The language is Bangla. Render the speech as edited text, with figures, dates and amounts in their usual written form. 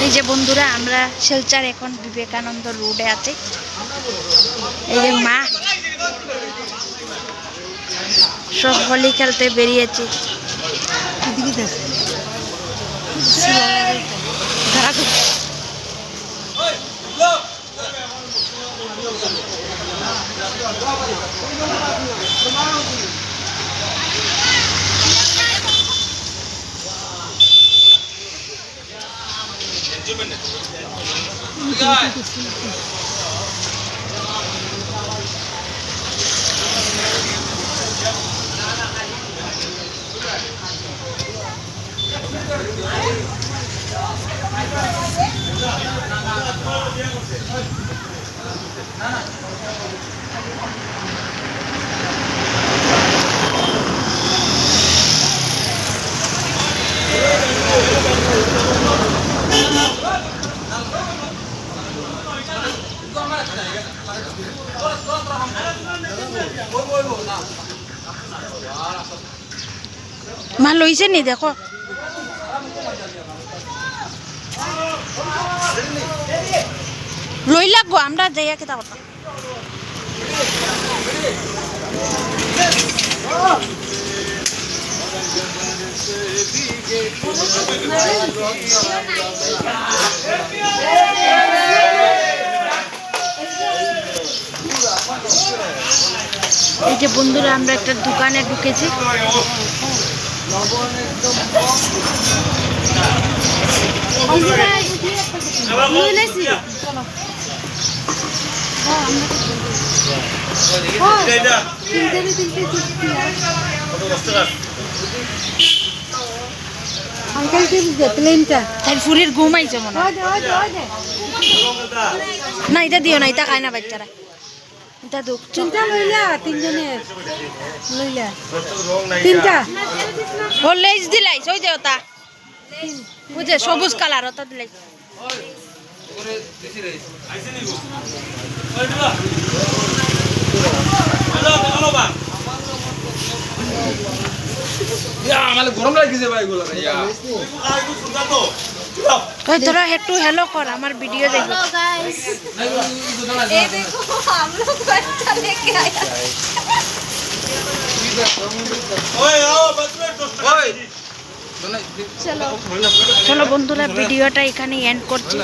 এই যে বন্ধুরা আমরা শিলচর এখন বিবেকানন্দ রোডে আছি। এই যে মা সব হোলি খেলতে বেরিয়েছি। মা লইছে নি দেখো লই লাগবো আমরা যাইয়া কেতা কথা এই যে বন্ধুরা আমরা একটা দোকানে ঢুকেছি। ফুরির ঘুম আইছে মনে না, এটা দিও না, এটা খায় না বাচ্চারা। এটা দুঃখ তিনটা লইলা, তিনজনের লইলা তিনটা ও লেজ দিলাইছ ওই যে ওটা বুঝে সবুজ কালার ওটা দিলাই। তোরা একটু হ্যালো কর, আমার ভিডিও দেখো। চলো বন্ধুরা ভিডিওটা এখানে এন্ড করছি।